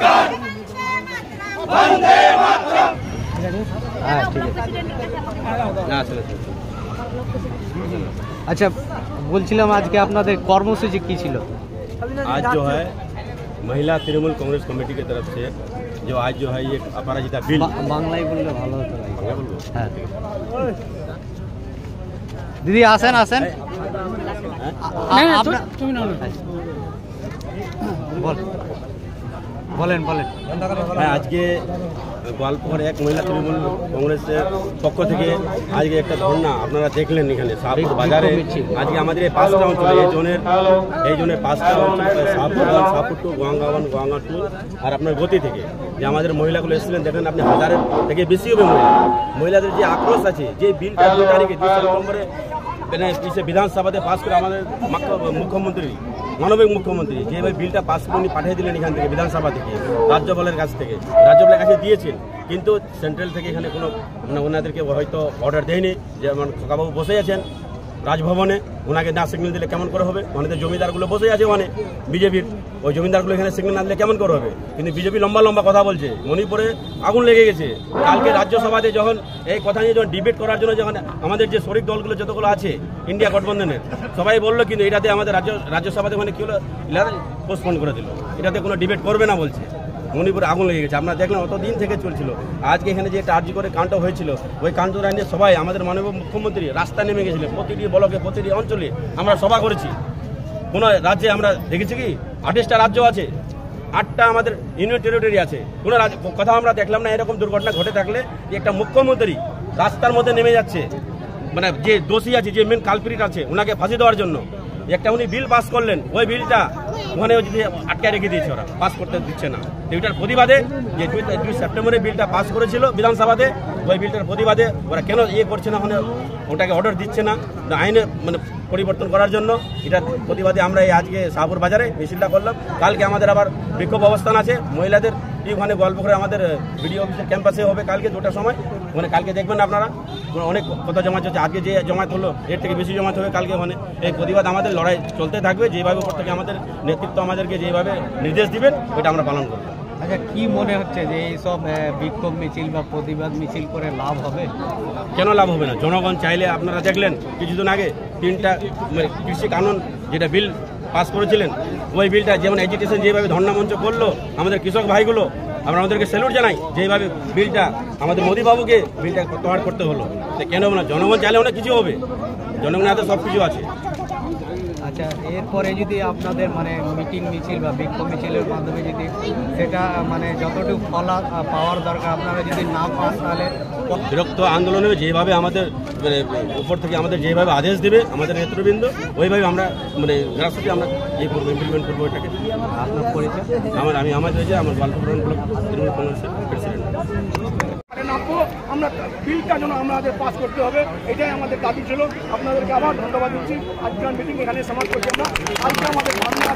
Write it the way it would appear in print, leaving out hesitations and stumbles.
সরকার বন্দে মাতরম। अच्छा बोलছিলাম আজকে আপনাদের কর্মসূচি কি ছিল? आज जो है महिला तृणमूल कांग्रेस कमेटी की तरफ से जो आज जो है ये अपराजिता बिल বাংলায় বললে ভালো হতো ভাই। क्या बोलबो? হ্যাঁ দিদি আসেন আসেন বলেন বলেন। হ্যাঁ আজকে গোয়ালপুর এক মহিলা তৃণমূল কংগ্রেসের পক্ষ থেকে আজকে একটা ধর্ণা আপনারা দেখলেন এখানে শাহপুর বাজারে। আজকে আমাদের এই 5টা অঞ্চলে এই জোনের 5টা অঞ্চল শাহপুর টু গোয়াঙ্গা টু আর আপনার গতি থেকে যে আমাদের মহিলাগুলো এসেছিলেন দেখলেন আপনি হাজারের থেকে বেশি হবে মহিলাদের যে আক্রোশ আছে যে বিলটা 2 তারিখে 2 সেপ্টেম্বরে বিধানসভাতে পাস করে আমাদের মুখ্যমন্ত্রী মানবিক মুখ্যমন্ত্রী যেভাবে বিলটা পাস করে উনি পাঠিয়ে দিলেন এখান থেকে বিধানসভা থেকে রাজ্যপালের কাছ থেকে রাজ্যপালের কাছে দিয়েছেন কিন্তু সেন্ট্রাল থেকে এখানে কোনো ওনাদেরকে হয়তো অর্ডার দেয়নি। যেমন খোকাবাবু বসে আছেন রাজভবনে ওনাকে না সিগন্যাল দিলে কেমন করে হবে? ওখানে জমিদারগুলো বসে আছে ওখানে বিজেপির ওই জমিদারগুলো এখানে সিগন্যাল না দিলে কেমন করে হবে? কিন্তু বিজেপি লম্বা লম্বা কথা বলছে। মণিপুরে আগুন লেগে গেছে কালকে রাজ্যসভাতে যখন এই কথা নিয়ে যখন ডিবেট করার জন্য যখন আমাদের যে শরিক দলগুলো যতগুলো আছে ইন্ডিয়া গঠবন্ধনের সবাই বললো কিন্তু এটাতে আমাদের রাজ্যসভাতে মানে কি হলো পোস্টপোন করে দিল এটাতে কোনো ডিবেট করবে না বলছে। মণিপুরে আগুন লেগে গেছে আপনারা দেখলেন অতদিন থেকে চলছিল। আজকে এখানে যে একটা আর্জি করে কাণ্ড হয়েছিল ওই কাণ্ডটা নিয়ে সবাই আমাদের মাননীয় মুখ্যমন্ত্রী রাস্তা নেমে গেছিলেন প্রতিটি ব্লকে প্রতিটি অঞ্চলে আমরা সভা করেছি। কোনো রাজ্যে আমরা দেখেছি কি 28টা রাজ্য আছে 8টা আমাদের ইউনিয়ন টেরিটরি আছে কোনো কথা আমরা দেখলাম না। এরকম দুর্ঘটনা ঘটে থাকলে যে একটা মুখ্যমন্ত্রী রাস্তার মধ্যে নেমে যাচ্ছে মানে যে দোষী আছে যে মেন কালপ্রিট আছে ওনাকে ফাঁসি দেওয়ার জন্য একটা উনি বিল পাস করলেন ওই বিলটা ওখানে যদি আটকায় রেখে দিয়েছে ওরা পাস করতে দিচ্ছে না। এটার প্রতিবাদে যে 2 সেপ্টেম্বরে বিলটা পাস করেছিল বিধানসভাতে ওই বিলটার প্রতিবাদে ওরা কেন করছে না ওখানে ওটাকে অর্ডার দিচ্ছে না আইনে মানে পরিবর্তন করার জন্য এটার প্রতিবাদে আমরা এই আজকে শাহপুর বাজারে মিছিলটা করলাম। কালকে আমাদের আবার বিক্ষোভ অবস্থান আছে মহিলাদের ওখানে গোয়ালপুরে আমাদের বিডিও অফিসের ক্যাম্পাসে হবে কালকে 2টার সময় ওখানে কালকে দেখবেন আপনারা অনেক কথা জমায়েত হচ্ছে। আজকে যে জমায়েত হলো এর থেকে বেশি জমায়েত হবে কালকে ওখানে। এই প্রতিবাদ আমাদের লড়াই চলতে থাকবে যেভাবে উপর থেকে আমাদের নেতৃত্ব আমাদেরকে যেভাবে নির্দেশ দিবেন ওইটা আমরা পালন করব। আচ্ছা কি মনে হচ্ছে যে এইসব বিক্ষোভ মিছিল বা প্রতিবাদ মিছিল করে লাভ হবে? কেন লাভ হবে না? জনগণ চাইলে আপনারা দেখলেন কিছুদিন আগে 3টা কৃষি কানুন যেটা বিল পাস করেছিলেন ওই বিলটা যেমন এজিটেশন যেভাবে ধর্ণা মঞ্চ করলো আমাদের কৃষক ভাইগুলো আমরা আমাদেরকে স্যালুট জানাই যেভাবে বিলটা আমাদের মোদীবাবুকে বিলটা প্রত্যাহার করতে হলো। কেন না? জনগণ চাইলে অনেক কিছু হবে জনগণের হাতে সব কিছু আছে। আচ্ছা এরপরে যদি আপনাদের মানে মিটিং মিছিল বা বিক্ষোভ মিছিলের মাধ্যমে যদি সেটা মানে যতটুকু ফল পাওয়ার দরকার আপনারা যদি না পান তাহলে বিরক্ত আন্দোলনে যেভাবে আমাদের মানে উপর থেকে আমাদের যেভাবে আদেশ দেবে আমাদের নেতৃবৃন্দ ওইভাবে আমরা মানে গ্রাসরুটে আমরা ইয়ে করবো ইমপ্লিমেন্ট করবো এটাকে। আপনার পরিচয়? আমার রয়েছে আমার গোয়ালপুর ব্লক তৃণমূল কংগ্রেসের প্রেসিডেন্ট। আমরা বিলটা যেন আমাদের পাস করতে হবে এটাই আমাদের দাবি ছিল। আপনাদেরকে আবার ধন্যবাদ দিচ্ছি। আজকের মিটিং এখানে সমাপ্ত করছি আমরা। আজকে আমাদের আপনার